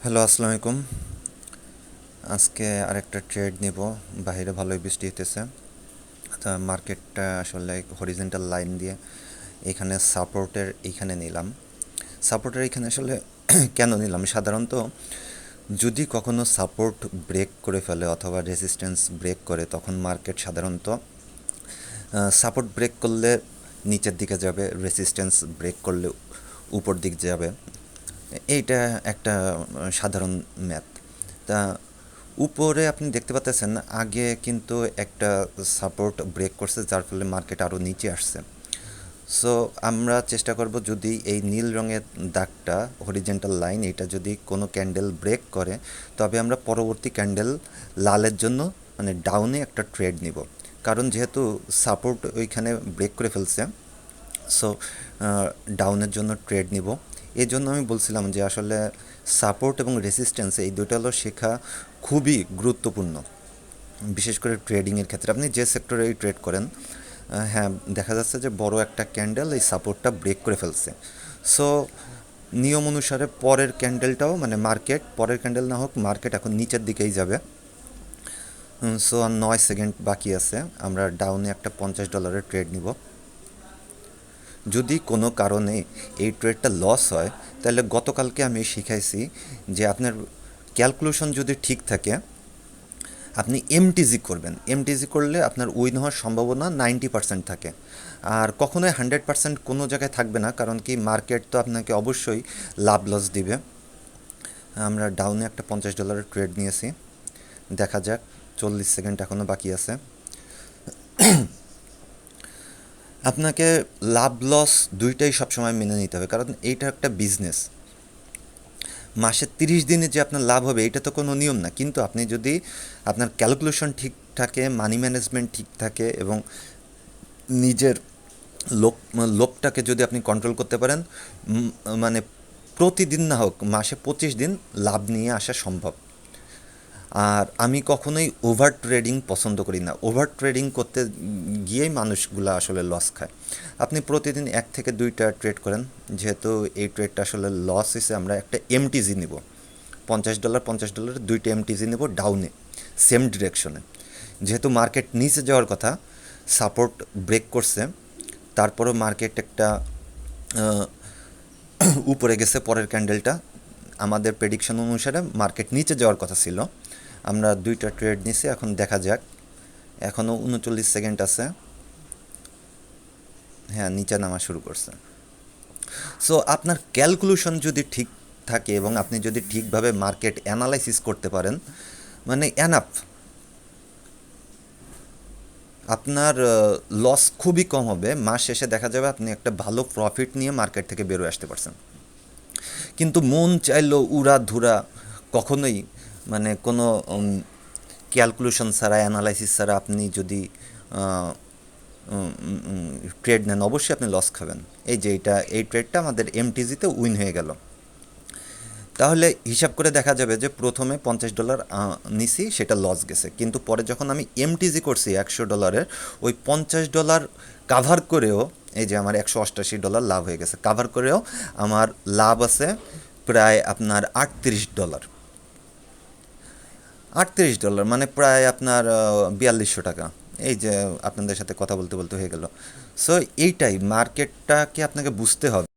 Hello, আসসালামু আলাইকুম। আজকে আরেকটা ট্রেড নিব। বাইরে ভালোই বৃষ্টি হতেছে। তা মার্কেটটা আসলে হরিজন্টাল লাইন দিয়ে এখানে সাপোর্টের এইখানে নিলাম। সাপোর্টের এইখানে আসলে কেন নিলাম? সাধারণত যদি কখনো সাপোর্ট ব্রেক করে ফেলে অথবা রেজিস্ট্যান্স ব্রেক করে, তখন মার্কেট সাধারণত সাপোর্ট ব্রেক করলে নিচের দিকে যাবে, রেজিস্ট্যান্স ব্রেক করলে উপর দিক যাবে। এইটা একটা সাধারণ ম্যাথ। তা উপরে আপনি দেখতে পাচ্ছেন আগে কিন্তু একটা সাপোর্ট ব্রেক করছে, যার ফলে মার্কেট আরও নিচে আসছে। সো আমরা চেষ্টা করব, যদি এই নীল রঙের দাগটা হরিজেন্টাল লাইন, এটা যদি কোনো ক্যান্ডেল ব্রেক করে, তবে আমরা পরবর্তী ক্যান্ডেল লালের জন্য মানে ডাউনে একটা ট্রেড নিব। কারণ যেহেতু সাপোর্ট ওইখানে ব্রেক করে ফেলছে, সো ডাউনের জন্য ট্রেড নিব। এই জন্য আমি বলছিলাম যে আসলে সাপোর্ট এবং রেসিস্ট্যান্স এই দুটো হলো শেখা খুবই গুরুত্বপূর্ণ, বিশেষ করে ট্রেডিংয়ের ক্ষেত্রে। আপনি যে সেক্টরেই ট্রেড করেন, হ্যাঁ, দেখা যাচ্ছে যে বড় একটা ক্যান্ডেল এই সাপোর্টটা ব্রেক করে ফেলছে। সো নিয়ম অনুসারে পরের ক্যান্ডেলটাও মানে মার্কেট, পরের ক্যান্ডেল না হোক, মার্কেট এখন নিচের দিকেই যাবে। সো আর 9 সেকেন্ড বাকি আছে। আমরা ডাউনে একটা $50 ট্রেড নিব। যদি কোনো কারণে এই ট্রেডটা লস হয়, তাহলে গতকালকে আমি শিখাইছি যে আপনার ক্যালকুলেশন যদি ঠিক থাকে, আপনি এমটিজি করবেন। এমটিজি করলে আপনার উইন হওয়ার সম্ভাবনা 90% থাকে। আর কখনোই 100% কোনো জায়গায় থাকবে না, কারণ কি মার্কেট তো আপনাকে অবশ্যই লাভ লস দিবে। আমরা ডাউনে একটা $50 ট্রেড নিয়েছি। দেখা যাক, 40 সেকেন্ড এখনও বাকি আছে। আপনাকে লাভ লস দুইটাই সবসময় মেনে নিতে হবে, কারণ এইটা একটা বিজনেস। মাসে 30 দিনে যে আপনার লাভ হবে এটা তো কোনো নিয়ম না, কিন্তু আপনি যদি আপনার ক্যালকুলেশন ঠিক থাকে, মানি ম্যানেজমেন্ট ঠিক থাকে এবং নিজের লোকটাকে যদি আপনি কন্ট্রোল করতে পারেন, মানে প্রতিদিন না হোক মাসে 25 দিন লাভ নিয়ে আসা সম্ভব। আর আমি কখনোই ওভার ট্রেডিং পছন্দ করি না। ওভার ট্রেডিং করতে গিয়েই মানুষগুলো আসলে লস খায়। আপনি প্রতিদিন 1 থেকে 2টা ট্রেড করেন। যেহেতু এই ট্রেডটা আসলে লস হয়েছে, আমরা একটা এমটিজি নিব। $50 দুইটা এমটিজি নেব ডাউনে, সেম ডিরেকশনে। যেহেতু মার্কেট নিচে যাওয়ার কথা, সাপোর্ট ব্রেক করছে, তারপরেও মার্কেট একটা উপরে গেছে। পরের ক্যান্ডেলটা আমাদের প্রেডিকশন অনুসারে মার্কেট নিচে যাওয়ার কথা ছিল। আমরা 2টা ট্রেড নিছি। এখন দেখা যাক, এখনও 39 সেকেন্ড আছে। হ্যাঁ, নিচে নামা শুরু করছে। সো আপনার ক্যালকুলেশন যদি ঠিক থাকে এবং আপনি যদি ঠিকভাবে মার্কেট অ্যানালাইসিস করতে পারেন, মানে এনাফ, আপনার লস খুবই কম হবে। মাস শেষে দেখা যাবে আপনি একটা ভালো প্রফিট নিয়ে মার্কেট থেকে বেরোয় আসতে পারছেন। কিন্তু মন চাইলো উড়াধুরা, কখনোই মানে কোনো ক্যালকুলেশন ছাড়া, অ্যানালাইসিস ছাড়া আপনি যদি ট্রেড নেন, অবশ্যই আপনি লস খাবেন। এই যে এই ট্রেডটা আমাদের এমটিজিতে উইন হয়ে গেল। তাহলে হিসাব করে দেখা যাবে যে প্রথমে $50 নিছি, সেটা লস গেছে, কিন্তু পরে যখন আমি এমটিজি করছি $100, ওই $50 কাভার করেও এই যে আমার $188 লাভ হয়ে গেছে। কাভার করেও আমার লাভ আছে প্রায় আপনার $38। $38 মানে প্রায় আপনার 4200 টাকা। এই যে আপনাদের সাথে কথা বলতে বলতে হয়ে গেল। সো এইটাই, মার্কেটটাকে আপনাকে বুঝতে হবে।